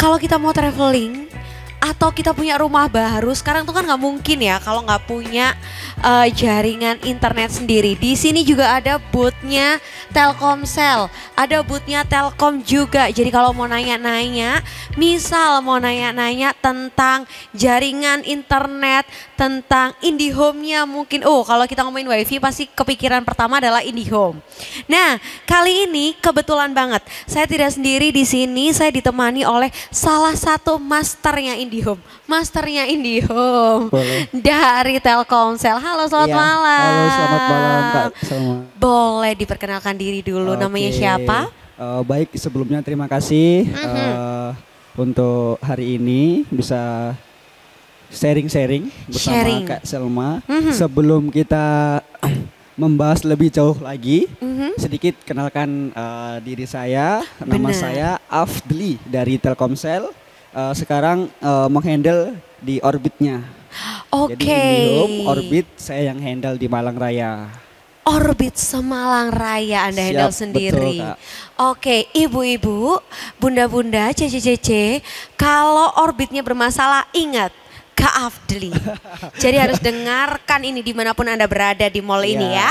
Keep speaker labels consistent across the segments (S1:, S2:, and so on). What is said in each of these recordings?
S1: kalau kita mau traveling atau kita punya rumah baru, sekarang tuh kan nggak mungkin ya kalau nggak punya jaringan internet sendiri. Di sini juga ada boothnya Telkomsel, ada boothnya Telkom juga. Jadi kalau mau nanya-nanya, misal mau nanya-nanya tentang jaringan internet, tentang IndiHome-nya mungkin. Oh, kalau kita ngomongin WiFi pasti kepikiran pertama adalah IndiHome. Nah, kali ini kebetulan banget saya tidak sendiri di sini, saya ditemani oleh salah satu masternya IndiHome. Masternya IndiHome.
S2: Boleh.
S1: Dari Telkomsel. Halo, selamat
S2: Iya.
S1: malam.
S2: Halo, selamat malam Kak Salma.
S1: Boleh diperkenalkan diri dulu, namanya
S2: Oke.
S1: siapa?
S2: Baik, sebelumnya terima kasih untuk hari ini bisa sharing-sharing bersama
S1: Sharing.
S2: Kak Salma. Sebelum kita membahas lebih jauh lagi, sedikit kenalkan diri saya. Nama
S1: Benar.
S2: saya Afdli dari Telkomsel. Sekarang menghandle di Orbitnya.
S1: Oke.
S2: Jadi IndiHome, Orbit saya yang handle di Malang Raya.
S1: Orbit Semalang Raya Anda handle
S2: Siap,
S1: sendiri.
S2: betul, Kak.
S1: Oke, ibu-ibu, bunda-bunda, cece-cece, kalau orbitnya bermasalah ingat Kak Afdli. Jadi harus dengarkan ini dimanapun Anda berada di mall ini ya.
S2: Iya.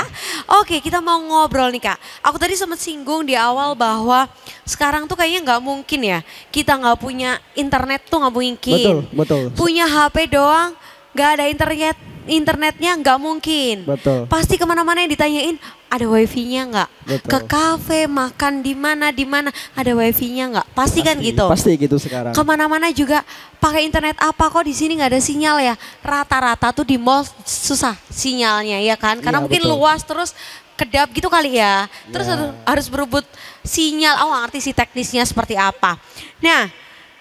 S1: Oke, kita mau ngobrol nih Kak. Aku tadi sempat singgung di awal bahwa sekarang tuh kayaknya nggak mungkin ya kita nggak punya internet tuh nggak mungkin.
S2: Betul, betul.
S1: Punya HP doang, nggak ada internetnya nggak mungkin.
S2: Betul.
S1: Pasti kemana-mana yang ditanyain ada wifi-nya nggak?
S2: Betul.
S1: Ke kafe makan di mana ada wifi-nya nggak? Pasti kan gitu.
S2: Pasti gitu sekarang.
S1: Kemana-mana juga pakai internet apa kok di sini nggak ada sinyal ya? Rata-rata tuh di mall susah sinyalnya ya kan? Karena
S2: Iya,
S1: mungkin
S2: betul.
S1: luas terus kedap gitu kali ya. Terus
S2: Ya.
S1: harus berebut sinyal. Oh, nggak ngerti sih teknisnya seperti apa. Nah,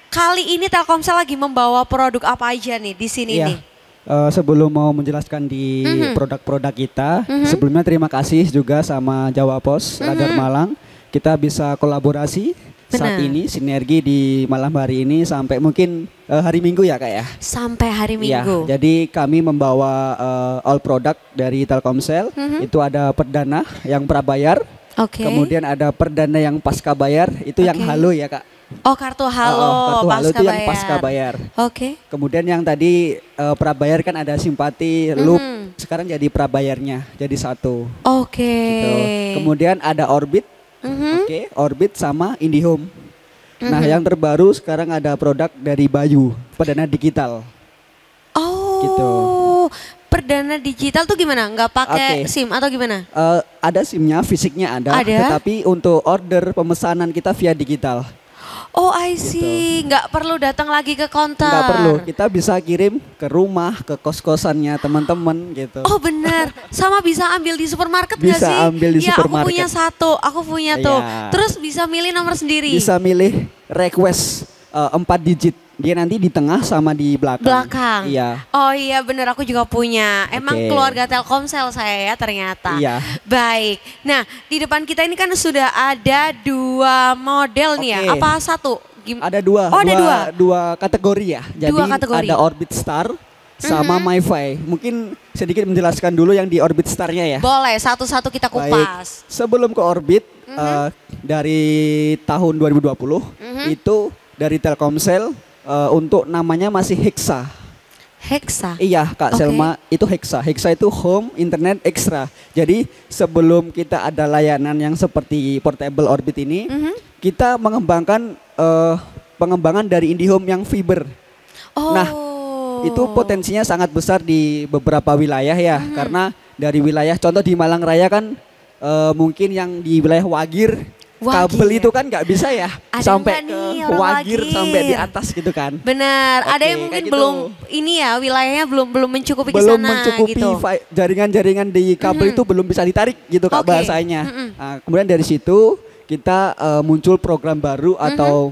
S1: kali ini Telkomsel lagi membawa produk apa aja nih di sini
S2: Iya.
S1: nih?
S2: Sebelum mau menjelaskan di produk-produk kita, sebelumnya terima kasih juga sama Jawa Pos Radar Malang. Kita bisa kolaborasi saat
S1: Benar.
S2: ini, sinergi di malam hari ini sampai mungkin hari Minggu ya Kak ya.
S1: Sampai hari
S2: Iya,
S1: Minggu.
S2: jadi kami membawa all product dari Telkomsel. Itu ada perdana yang prabayar,
S1: Oke.
S2: kemudian ada perdana yang pasca bayar, itu yang
S1: Oke.
S2: halo ya Kak.
S1: Oh, kartu halo,
S2: Kartu halo
S1: pasca
S2: itu yang
S1: bayar.
S2: pasca bayar.
S1: Oke.
S2: Kemudian yang tadi prabayar kan ada simpati, loop, sekarang jadi prabayarnya jadi satu.
S1: Oke.
S2: Gitu. Kemudian ada Orbit,
S1: Mhm.
S2: oke, Orbit sama IndiHome. Nah yang terbaru sekarang ada produk dari Bayu, perdana digital.
S1: Oh.
S2: Gitu.
S1: Perdana digital tuh gimana? Nggak pakai
S2: Oke.
S1: SIM atau gimana?
S2: Ada SIM-nya, fisiknya ada,
S1: Ada?
S2: tetapi untuk order pemesanan kita via digital.
S1: Oh, I see. Nggak perlu datang lagi ke counter.
S2: Nggak perlu, kita bisa kirim ke rumah, ke kos-kosannya teman-teman gitu.
S1: Oh, benar. Sama bisa ambil di supermarket nggak
S2: Bisa
S1: sih?
S2: ambil di
S1: ya,
S2: supermarket.
S1: aku punya satu. Aku punya tuh.
S2: Iya.
S1: Terus bisa milih nomor sendiri.
S2: Bisa milih request 4 digit. Dia nanti di tengah sama di belakang.
S1: Belakang.
S2: Iya.
S1: Oh iya bener, aku juga punya. Emang
S2: Oke.
S1: keluarga Telkomsel saya ya ternyata.
S2: Iya.
S1: Baik. Nah, di depan kita ini kan sudah ada 2 model nih ya.
S2: Oke.
S1: Apa satu?
S2: Ada dua,
S1: Oh, ada
S2: dua kategori ya. Jadi
S1: Dua kategori.
S2: ada Orbit Star sama MiFi. Mungkin sedikit menjelaskan dulu yang di Orbit Star-nya ya.
S1: Boleh, satu-satu kita
S2: Baik.
S1: kupas.
S2: Sebelum ke Orbit dari tahun 2020 itu dari Telkomsel untuk namanya masih Hexa.
S1: Hexa.
S2: Iya Kak
S1: Oke.
S2: Selma, itu Hexa. Hexa itu Home Internet Extra. Jadi sebelum kita ada layanan yang seperti Portable Orbit ini, kita mengembangkan pengembangan dari IndiHome yang fiber.
S1: Oh.
S2: Nah, itu potensinya sangat besar di beberapa wilayah ya, karena dari wilayah contoh di Malang Raya kan mungkin yang di wilayah Wagir. Kabel itu kan nggak bisa ya
S1: Ada
S2: sampai
S1: nggak
S2: ke
S1: nih orang
S2: Wagir
S1: Wagir?
S2: sampai di atas gitu kan.
S1: Benar. Ada
S2: Oke,
S1: yang mungkin
S2: kayak gitu.
S1: belum ini ya, wilayahnya belum mencukupi ke
S2: Belum
S1: sana
S2: mencukupi
S1: gitu.
S2: jaringan-jaringan di kabel itu belum bisa ditarik gitu Kak
S1: Oke.
S2: bahasanya. Nah, kemudian dari situ kita muncul program baru atau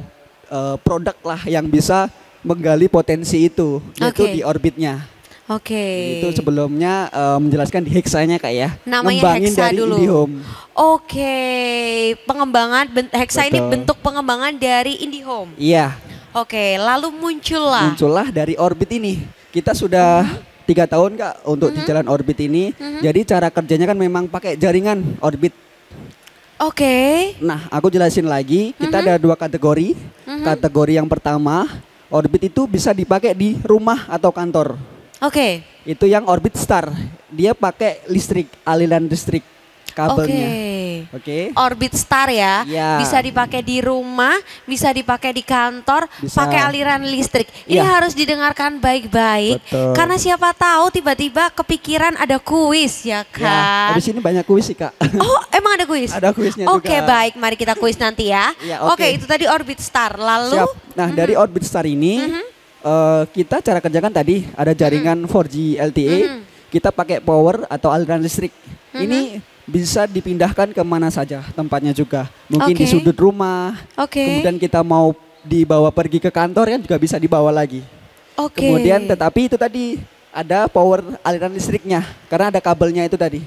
S2: produk lah yang bisa menggali potensi itu, yaitu
S1: Oke.
S2: di Orbitnya.
S1: Oke.
S2: Itu sebelumnya menjelaskan di Hexanya Kak ya.
S1: Namanya
S2: Ngembangin
S1: Hexa
S2: dari
S1: dulu.
S2: IndiHome.
S1: Oke, pengembangan Hexa ini
S2: Betul.
S1: bentuk pengembangan dari IndiHome.
S2: Iya,
S1: Oke, lalu muncullah.
S2: muncullah dari Orbit ini. Kita sudah 3 tahun Kak untuk di jalan Orbit ini. Jadi cara kerjanya kan memang pakai jaringan Orbit.
S1: Oke.
S2: Nah, aku jelasin lagi. Kita ada dua kategori. Kategori yang pertama, Orbit itu bisa dipakai di rumah atau kantor.
S1: Oke.
S2: Itu yang Orbit Star. Dia pakai listrik, aliran listrik kabelnya. Oke.
S1: Orbit Star ya.
S2: Ya.
S1: Bisa dipakai di rumah, bisa dipakai di kantor,
S2: Bisa.
S1: pakai aliran listrik. Ini
S2: Ya.
S1: harus didengarkan baik-baik.
S2: Betul.
S1: Karena siapa tahu tiba-tiba kepikiran ada kuis ya
S2: Ya,
S1: kan.
S2: habis ini banyak kuis sih, Kak.
S1: Oh, emang ada kuis?
S2: Ada kuisnya
S1: Oke,
S2: juga.
S1: baik. Mari kita kuis nanti ya.
S2: Ya,
S1: Oke,
S2: oke.
S1: itu tadi Orbit Star. Lalu
S2: Siap. Nah, dari Orbit Star ini kita cara kerjakan tadi ada jaringan 4G LTE. Kita pakai power atau aliran listrik. Ini bisa dipindahkan kemana saja tempatnya juga. Mungkin di
S1: Oke.
S2: sudut rumah.
S1: Oke.
S2: Kemudian kita mau dibawa pergi ke kantor kan juga bisa dibawa lagi.
S1: Oke.
S2: Kemudian tetapi itu tadi ada power aliran listriknya karena ada kabelnya itu tadi.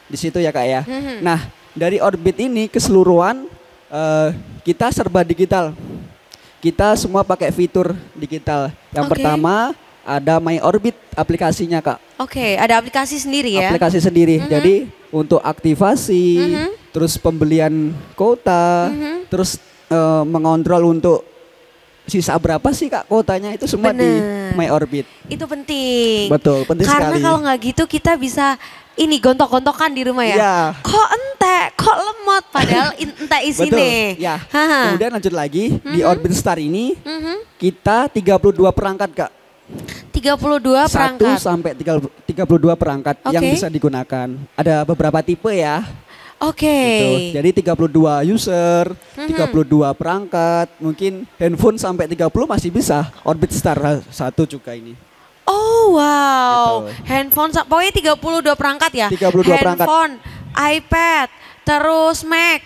S2: Di situ ya, Kak ya. Nah, dari Orbit ini keseluruhan kita serba digital. Kita semua pakai fitur digital. Yang
S1: Oke.
S2: pertama ada My Orbit aplikasinya, Kak.
S1: Oke, ada aplikasi sendiri ya.
S2: Aplikasi sendiri. Jadi untuk aktivasi, terus pembelian kuota, terus mengontrol untuk sisa berapa sih, Kak, kuotanya itu semua di
S1: Bener.
S2: My Orbit.
S1: Itu penting.
S2: Betul, penting
S1: Karena
S2: sekali.
S1: kalau nggak gitu kita bisa ini gontok-gontokan di rumah ya.
S2: Iya.
S1: Kok entek, kok lemot padahal entek
S2: Betul.
S1: isine.
S2: Ya.
S1: Haha.
S2: Kemudian lanjut lagi di Orbit Star ini
S1: Mhm.
S2: kita 32 perangkat, Kak.
S1: 32
S2: 1
S1: perangkat.
S2: sampai 32 perangkat yang
S1: Oke.
S2: bisa digunakan. Ada beberapa tipe ya.
S1: Oke.
S2: Gitu. Jadi 32 user, 32 perangkat, mungkin handphone sampai 30 masih bisa. Orbit Star 1 juga ini.
S1: Oh wow.
S2: Gitu.
S1: Handphone pokoknya 32 perangkat ya.
S2: 32 perangkat.
S1: Handphone, iPad, terus Mac,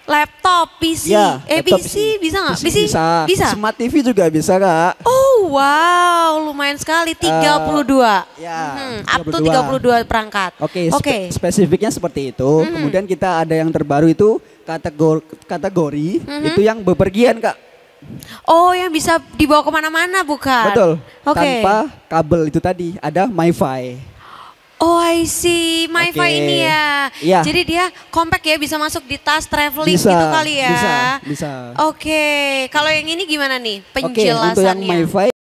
S1: laptop, PC.
S2: Ya, laptop
S1: PC bisa nggak?
S2: PC bisa. Smart TV juga bisa, Kak.
S1: Oh wow, lumayan sekali 32.
S2: Ya,
S1: Up to 32 perangkat.
S2: Oke,
S1: Oke.
S2: spesifiknya seperti itu. Kemudian kita ada yang terbaru itu kategori itu yang bepergian, Kak.
S1: Oh, yang bisa dibawa kemana-mana bukan?
S2: Betul.
S1: Oke.
S2: Tanpa kabel itu tadi ada MiFi.
S1: Oh, I see. MiFi
S2: Oke.
S1: ini ya.
S2: Iya.
S1: Jadi dia compact ya, bisa masuk di tas traveling
S2: Bisa,
S1: gitu kali ya.
S2: bisa.
S1: Oke, kalau yang ini gimana nih
S2: Oke, untuk yang
S1: penjelasannya?
S2: MiFi